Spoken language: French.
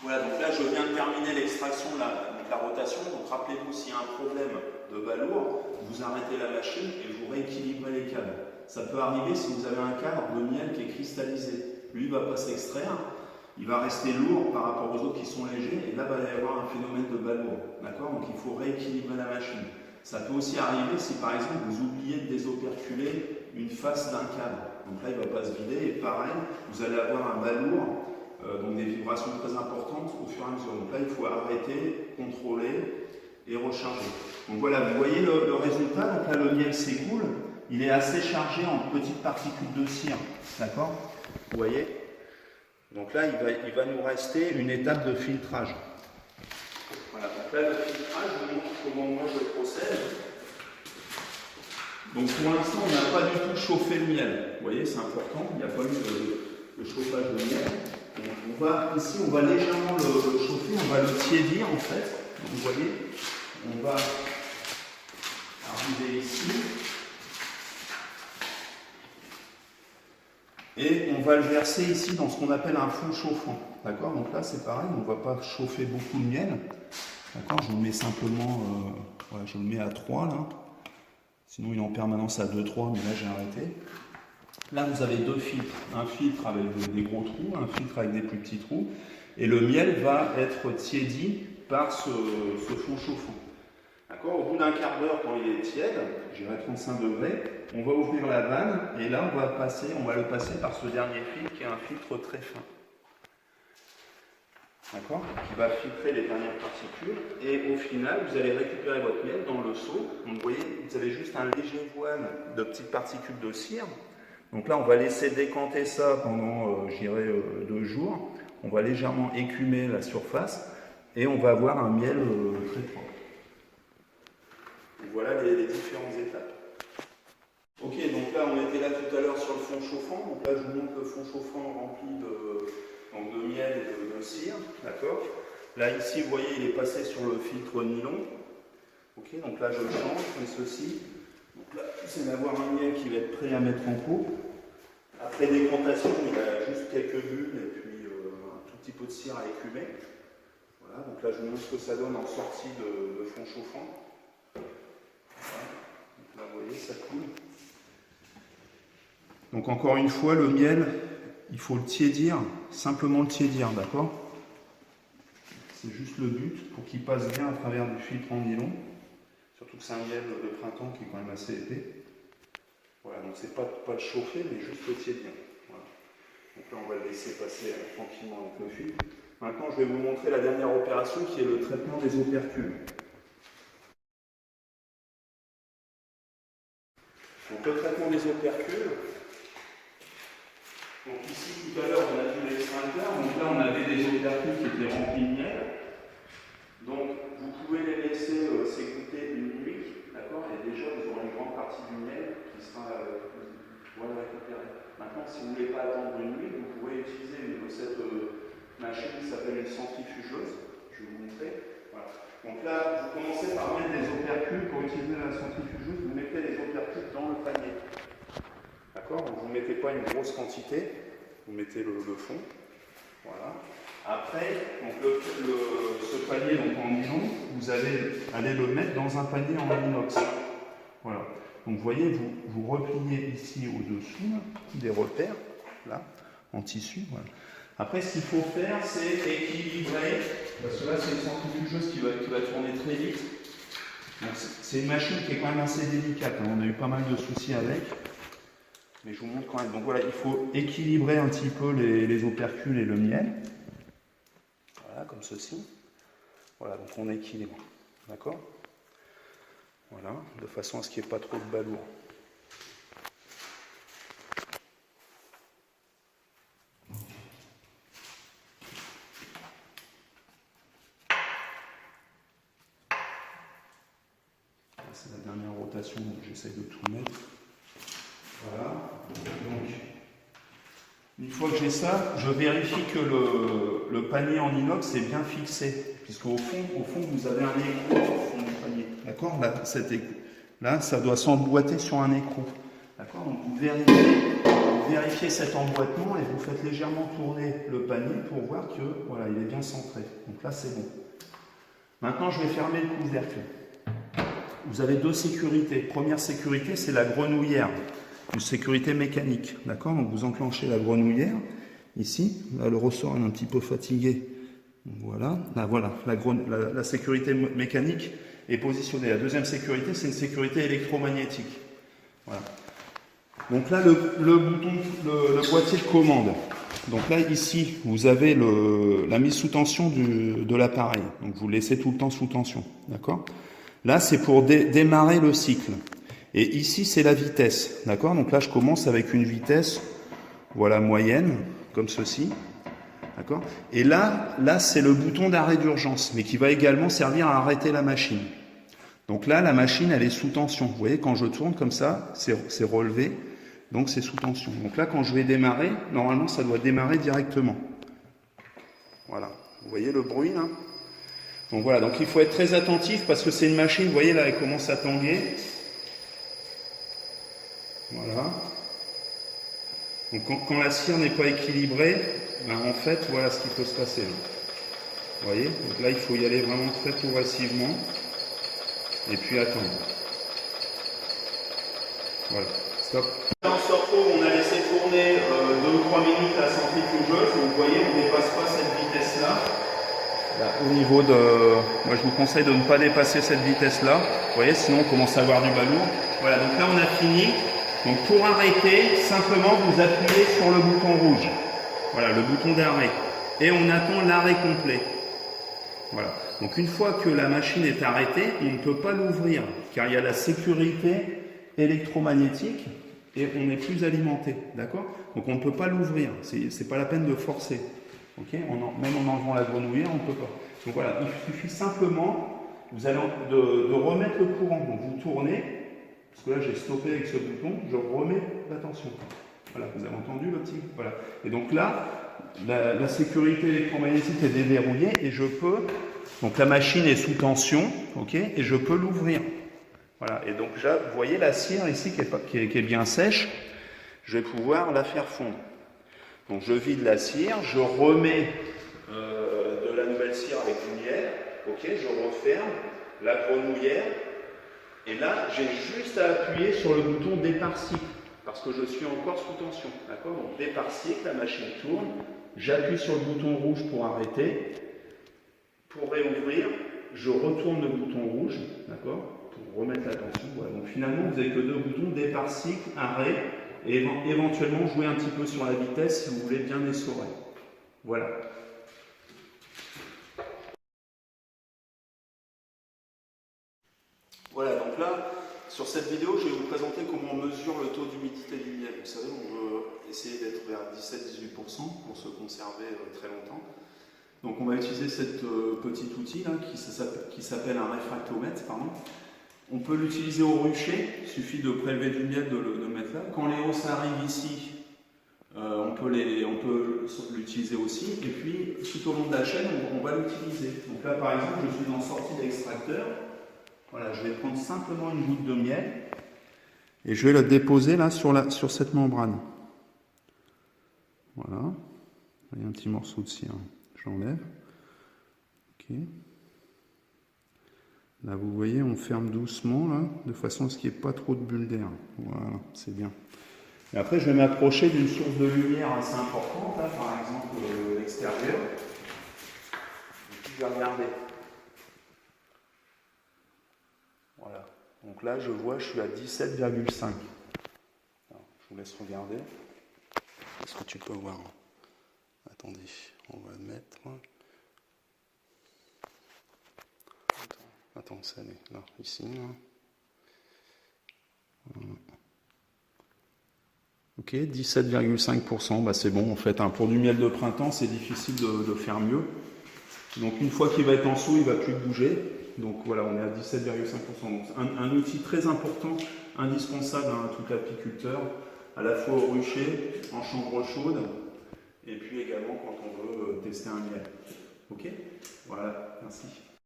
Voilà, donc là je viens de terminer l'extraction de la rotation. Donc rappelez-vous, s'il y a un problème de balourd, vous arrêtez la machine et vous rééquilibrez les câbles. Ça peut arriver si vous avez un cadre de miel qui est cristallisé. Lui, il ne va pas s'extraire, il va rester lourd par rapport aux autres qui sont légers, et là, il va y avoir un phénomène de balourd. D'accord? Donc il faut rééquilibrer la machine. Ça peut aussi arriver si par exemple vous oubliez de désoperculer une face d'un cadre. Donc là, il ne va pas se vider, et pareil, vous allez avoir un balourd. Donc des vibrations très importantes au fur et à mesure. Donc là, il faut arrêter, contrôler et recharger. Donc voilà, vous voyez le résultat. Donc là, le miel s'écoule. Il est assez chargé en petites particules de cire. D'accord? Vous voyez? Donc là, il va nous rester une étape de filtrage. Voilà, donc là, le filtrage, je vous montre comment moi je procède. Donc pour l'instant, on n'a pas du tout chauffé le miel. Vous voyez, c'est important. Il n'y a pas eu de chauffage de miel. Ici, on va légèrement le chauffer, on va le tiédir en fait. Donc, vous voyez, on va arriver ici et on va le verser ici dans ce qu'on appelle un fond chauffant. D'accord? Donc là, c'est pareil, on ne va pas chauffer beaucoup de miel. D'accord? Je le mets simplement, voilà, je le mets à 3 là. Sinon, il est en permanence à 2-3, mais là, j'ai arrêté. Là, vous avez deux filtres, un filtre avec des gros trous, un filtre avec des plus petits trous, et le miel va être tiédi par ce fond chauffant. D'accord? Au bout d'un quart d'heure, quand il est tiède, j'irai 35 degrés, on va ouvrir la vanne, et là, on va le passer par ce dernier filtre qui est un filtre très fin. D'accord? Qui va filtrer les dernières particules, et au final, vous allez récupérer votre miel dans le seau. Donc, vous voyez, vous avez juste un léger voile de petites particules de cire. Donc là, on va laisser décanter ça pendant, je dirais, 2 jours. On va légèrement écumer la surface et on va avoir un miel très propre. Donc voilà les différentes étapes. Ok, donc là, on était là tout à l'heure sur le fond chauffant. Donc là, je vous montre le fond chauffant rempli de miel et de cire. D'accord? Là, ici, vous voyez, il est passé sur le filtre nylon. Ok, donc là, je change, je fais ceci. Donc là, c'est d'avoir un miel qui va être prêt à mettre en pot. Après décantation, il y a juste quelques bulles et puis un tout petit peu de cire à écumer. Voilà, donc là je vous montre ce que ça donne en sortie de fond chauffant. Voilà. Donc là vous voyez, ça coule. Donc encore une fois, le miel, il faut le tiédir, simplement le tiédir, d'accord? C'est juste le but pour qu'il passe bien à travers du filtre en nylon. Surtout que c'est un miel de printemps qui est quand même assez épais. Voilà, donc c'est pas le chauffer, mais juste le tiédir. Voilà. Donc là, on va le laisser passer tranquillement avec le fil. Maintenant, je vais vous montrer la dernière opération qui est le traitement des opercules. Donc le traitement des opercules. Donc ici, tout à l'heure, on a vu l'extincteur. Donc là, on avait des opercules qui étaient remplis de miel. Donc, vous pouvez les laisser s'écouter une nuit. D'accord? Et déjà, vous aurez une grande partie du miel qui sera récupérée. Maintenant, si vous ne voulez pas attendre une nuit, vous pouvez utiliser cette machine qui s'appelle une centrifugeuse. Je vais vous montrer. Voilà. Donc là, vous commencez par mettre des opercules. Pour utiliser la centrifugeuse, vous mettez les opercules dans le panier. D'accord? Vous ne mettez pas une grosse quantité, vous mettez le fond. Voilà. Après, donc ce panier donc en nylon, vous allez le mettre dans un panier en inox. Voilà. Donc vous voyez, vous repliez ici au-dessous des repères, là, en tissu. Voilà. Après, ce qu'il faut faire, c'est équilibrer, parce que là, c'est une centrifugeuse qui va tourner très vite. C'est une machine qui est quand même assez délicate. Hein. On a eu pas mal de soucis avec. Mais je vous montre quand même. Donc voilà, il faut équilibrer un petit peu les opercules et le miel. Voilà, comme ceci. Voilà, donc on équilibre. D'accord? Voilà, de façon à ce qu'il n'y ait pas trop de balourd. C'est la dernière rotation, donc j'essaie de tout mettre. Voilà. Donc, une fois que j'ai ça, je vérifie que le panier en inox est bien fixé. Puisqu'au fond, vous avez un écrou au fond du panier. D'accord? Là, ça doit s'emboîter sur un écrou. D'accord? Donc, vous vérifiez vous vérifiez cet emboîtement et vous faites légèrement tourner le panier pour voir que voilà, il est bien centré. Donc là, c'est bon. Maintenant, je vais fermer le couvercle. Vous avez deux sécurités. Première sécurité, c'est la grenouillère, une sécurité mécanique. D'accord? Donc vous enclenchez la grenouillère ici. Là, le ressort est un petit peu fatigué. Voilà. Là, voilà. La sécurité mécanique est positionnée. La deuxième sécurité, c'est une sécurité électromagnétique. Voilà. Donc là, le bouton, le boîtier de commande. Donc là, ici, vous avez la mise sous tension de l'appareil. Donc vous le laissez tout le temps sous tension. D'accord? Là, c'est pour démarrer le cycle. Et ici, c'est la vitesse. D'accord? Donc là, je commence avec une vitesse, voilà, moyenne, comme ceci. D'accord? Et là, c'est le bouton d'arrêt d'urgence, mais qui va également servir à arrêter la machine. Donc là, la machine, elle est sous tension. Vous voyez, quand je tourne comme ça, c'est relevé. Donc c'est sous tension. Donc là, quand je vais démarrer, normalement, ça doit démarrer directement. Voilà. Vous voyez le bruit là? Donc voilà, donc il faut être très attentif parce que c'est une machine, vous voyez là, elle commence à tanguer. Voilà. Donc quand la cire n'est pas équilibrée, ben en fait, voilà ce qui peut se passer. Là. Vous voyez? Donc là, il faut y aller vraiment très progressivement. Et puis attendre. Voilà. Stop. Dans ce repos, on a laissé tourner 2 ou 3 minutes la centrifugeuse. Vous voyez, on ne dépasse pas cette vitesse-là. Au niveau de... Moi, je vous conseille de ne pas dépasser cette vitesse-là. Vous voyez, sinon on commence à avoir du balourd. Voilà, donc là, on a fini. Donc pour arrêter, simplement, vous appuyez sur le bouton rouge. Voilà, le bouton d'arrêt. Et on attend l'arrêt complet. Voilà. Donc une fois que la machine est arrêtée, on ne peut pas l'ouvrir, car il y a la sécurité électromagnétique et on n'est plus alimenté. D'accord? Donc on ne peut pas l'ouvrir. C'est pas la peine de forcer. Okay, même en enlevant la grenouillère, on ne peut pas. Donc voilà, il suffit simplement de remettre le courant. Donc vous tournez, parce que là j'ai stoppé avec ce bouton, je remets la tension. Voilà, vous avez entendu le petit. Voilà. Et donc là, la sécurité électromagnétique est déverrouillée et je peux. Donc la machine est sous tension, ok, et je peux l'ouvrir. Voilà. Et donc là, vous voyez la cire ici qui est bien sèche. Je vais pouvoir la faire fondre. Donc je vide la cire, je remets de la nouvelle cire avec du miel, ok, je referme la grenouillère, et là j'ai juste à appuyer sur le bouton départ cycle, parce que je suis encore sous tension, d'accord? Donc départ cycle, la machine tourne, j'appuie sur le bouton rouge pour arrêter, pour réouvrir, je retourne le bouton rouge, d'accord, pour remettre la tension, voilà. Donc finalement vous n'avez que 2 boutons, départ cycle, arrêt, et éventuellement jouer un petit peu sur la vitesse si vous voulez bien essorer. Voilà. Voilà, donc là, sur cette vidéo, je vais vous présenter comment on mesure le taux d'humidité du miel. Vous savez, on veut essayer d'être vers 17-18% pour se conserver très longtemps. Donc on va utiliser ce petit outil là, qui s'appelle un réfractomètre, pardon. On peut l'utiliser au rucher, il suffit de prélever du miel, de le mettre là. Quand les hausses arrivent ici, on peut l'utiliser aussi. Et puis, tout au long de la chaîne, on va l'utiliser. Donc là, par exemple, je suis en sortie d'extracteur. Voilà, je vais prendre simplement une goutte de miel et je vais la déposer là sur cette membrane. Voilà. Il y a un petit morceau de cire. Je l'enlève. Ok. Là, vous voyez, on ferme doucement, là, de façon à ce qu'il n'y ait pas trop de bulles d'air. Voilà, c'est bien. Et après, je vais m'approcher d'une source de lumière assez importante, là, par exemple l'extérieur. Et puis, je vais regarder. Voilà. Donc là, je vois, je suis à 17,5. Je vous laisse regarder. Est-ce que tu peux voir? Attendez, on va le mettre. Attends, ça est là, ici. Là. Voilà. Ok, 17,5%, bah c'est bon en fait. Hein. Pour du miel de printemps, c'est difficile de faire mieux. Donc une fois qu'il va être en dessous, il ne va plus bouger. Donc voilà, on est à 17,5%. Donc un outil très important, indispensable à tout apiculteur, à la fois au rucher, en chambre chaude, et puis également quand on veut tester un miel. Ok, voilà, merci.